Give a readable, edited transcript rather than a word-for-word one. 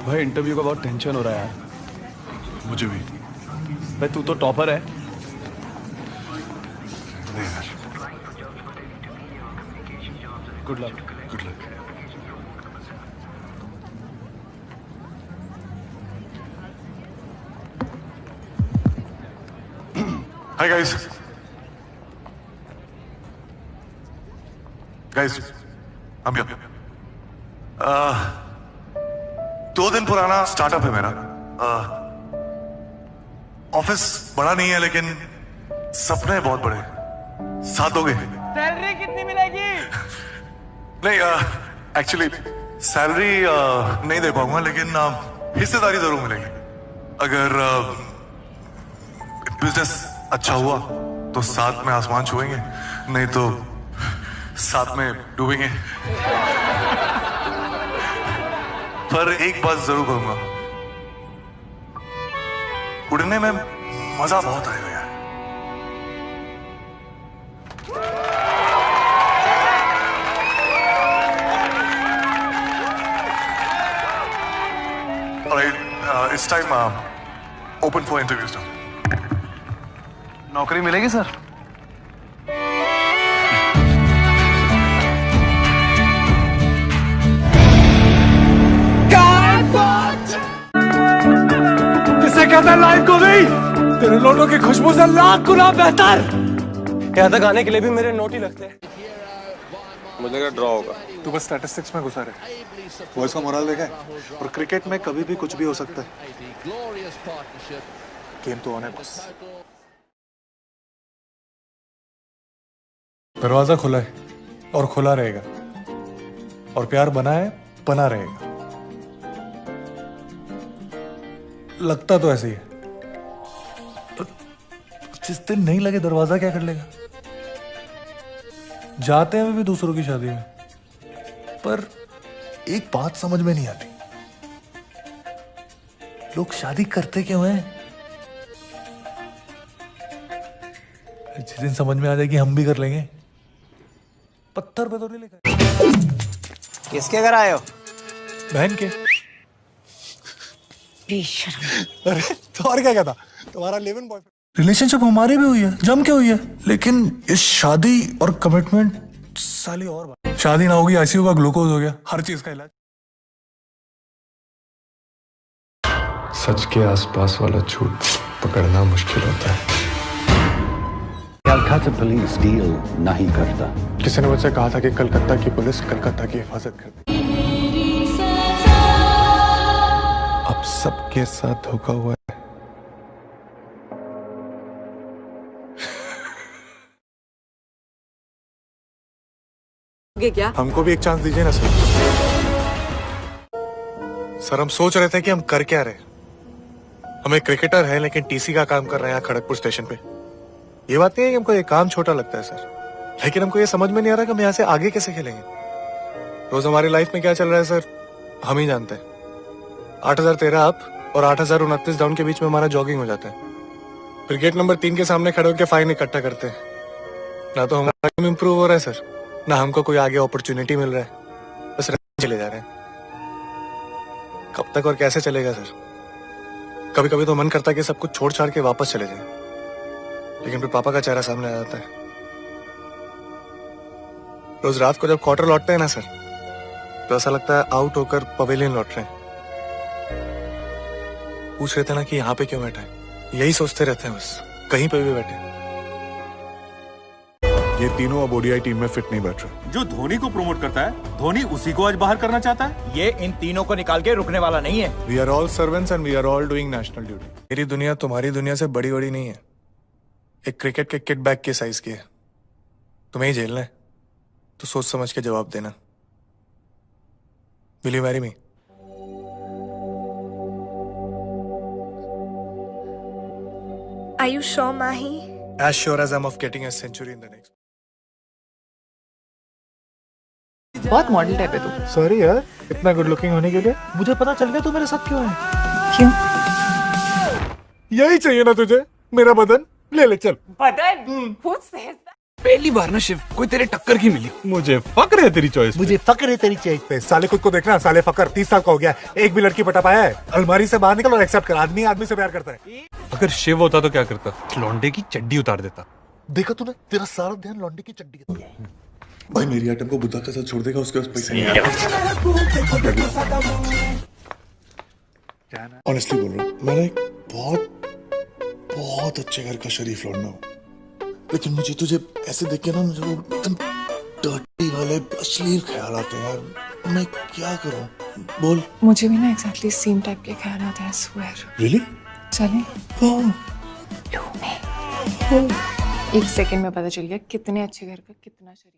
भाई इंटरव्यू का बहुत टेंशन हो रहा है यार। मुझे भी। भाई तू तो टॉपर है। नहीं यार। Good luck. Good luck. Hi guys. Guys हम यहाँ 2 दिन पुराना स्टार्टअप है मेरा। ऑफिस बड़ा नहीं है लेकिन सपने बहुत बड़े। साथ दोगे? सैलरी कितनी मिलेगी? नहीं, एक्चुअली सैलरी नहीं दे पाऊंगा लेकिन हिस्सेदारी जरूर मिलेगी। अगर बिजनेस अच्छा हुआ तो साथ में आसमान छुएंगे, नहीं तो साथ में डूबेंगे। पर एक बात जरूर करूंगा, उड़ने में मजा बहुत आएगा यार। Alright, it's time open for interviews now. नौकरी मिलेगी सर? किसे कहता है लाइफ को भी? तेरे नोटों की खुशबू से लाख गुना बेहतर। यहाँ तक आने के लिए भी मेरे नोट ही लगते हैं। मुझे लगा ड्रॉ होगा। तू बस स्टैटिस्टिक्स में घुसा रहे। बॉयज का मोरल देखा है? और क्रिकेट में कभी भी कुछ भी हो सकता है। गेम तो ऑन है बस। दरवाजा खुला है और खुला रहेगा, और प्यार बना है, बना रहेगा। लगता तो ऐसे ही है, जिस दिन नहीं लगे दरवाजा क्या कर लेगा? जाते हैं भी दूसरों की शादी में, पर एक बात समझ में नहीं आती, लोग शादी करते क्यों हैं? जिस दिन समझ में आ जाएगी हम भी कर लेंगे। पत्थर पे तो नहीं लिखा। किसके घर आए हो? बहन के। अरे तो और क्या कहता? तुम्हारा लिव इन बॉयफ्रेंड। रिलेशनशिप हमारी भी हुई है, जम के हुई है, लेकिन इस शादी और कमिटमेंट साली और बात। शादी ना होगी, आईसीयू का ग्लूकोज हो गया, हर चीज का इलाज। सच के आसपास वाला झूठ पकड़ना मुश्किल होता है। कलकत्ता पुलिस डील नहीं करता। किसी ने मुझसे कहा था कि कलकत्ता की पुलिस कलकत्ता की हिफाजत करती। अब सबके साथ धोखा हुआ है। क्या? हमको भी एक चांस दीजिए ना सर। सर हम सोच रहे थे कि हम कर क्या रहे। हम एक क्रिकेटर हैं लेकिन टीसी का काम कर रहे हैं खड़गपुर स्टेशन पे। ये बात नहीं है कि हमको ये काम छोटा लगता है सर, लेकिन हमको ये समझ में नहीं आ रहा कि हम यहाँ से आगे कैसे खेलेंगे। रोज हमारी लाइफ में क्या चल रहा है सर, हम ही जानते हैं। 8013 अप और 8029 डाउन के बीच में हमारा जॉगिंग हो जाता है। फिर गेट नंबर 3 के सामने खड़े होकर फाइन इकट्ठा करते हैं। ना तो हमारा गेम इंप्रूव हो रहा है सर, ना हमको कोई आगे अपॉर्चुनिटी मिल रहा है, बस चले जा रहे हैं। कब तक और कैसे चलेगा सर? कभी कभी तो मन करता है कि सब कुछ छोड़ छाड़ के वापस चले जाए, लेकिन फिर पापा का चेहरा सामने आ जाता है। रोज रात को जब क्वार्टर लौटते हैं ना सर, तो ऐसा लगता है आउट होकर पवेलियन लौट रहे हैं। पूछ रहे थे ना कि यहाँ पे क्यों बैठा है, यही सोचते रहते हैं बस, कहीं पे भी बैठे। ये तीनों अब ओडीआई टीम में फिट नहीं बैठ रहे। जो धोनी को प्रमोट करता है, धोनी उसी को आज बाहर करना चाहता है। ये इन तीनों को निकाल के रुकने वाला नहीं है। We are all servants and we are all doing national duty. मेरी दुनिया तुम्हारी दुनिया से बड़ी बड़ी नहीं है, एक क्रिकेट के किट बैग के साइज की है। तुम्हें ही झेलना है तो सोच समझ के जवाब देना। Will you marry me? Are you sure, Mahi? As sure as I'm of getting a century in the next. बहुत मॉडल टाइप है तू। सॉरी यार, इतना गुड लुकिंग होने के लिए मुझे पता चल गया तू मेरे साथ क्यों है। क्यों? यही चाहिए ना तुझे, मेरा बदन ले ले चल। बदन? Who says that? पहली बार ना शिव कोई तेरे टक्कर की मिली। मुझे फक्र है तेरी चॉइस। मुझे फक्र है तेरी चॉइस पे। साले खुद को देखना, साले फकर 30 साल का हो गया, एक भी लड़की पटा पाया है? अलमारी से बाहर निकल और एक्सेप्ट कर, आदमी आदमी से प्यार करता है। अगर शिव होता तो क्या करता? लौंडे की चड्डी उतार देता। देखा तूने, तेरा सारा ध्यान लौंडे की चड्डी के भाई मेरी आइटम को बुद्धा के साथ छोड़ देगा, उसके पास पैसे नहीं है। ऑनेस्टली बोल रहा हूँ, मैं एक बहुत अच्छे घर का शरीफ लौंडा हूँ, लेकिन मुझे तुझे ऐसे देख के ना मुझे वो एकदम डर्टी वाले अश्लील ख्याल आते हैं यार। मैं क्या करूँ बोल? मुझे भी ना एग्जैक्टली सेम टाइप के ख्याल आते हैं, स्वेयर। रियली? चलें? हाँ। एक सेकंड में पता चल गया कितने अच्छे घर का कितना शरीफ।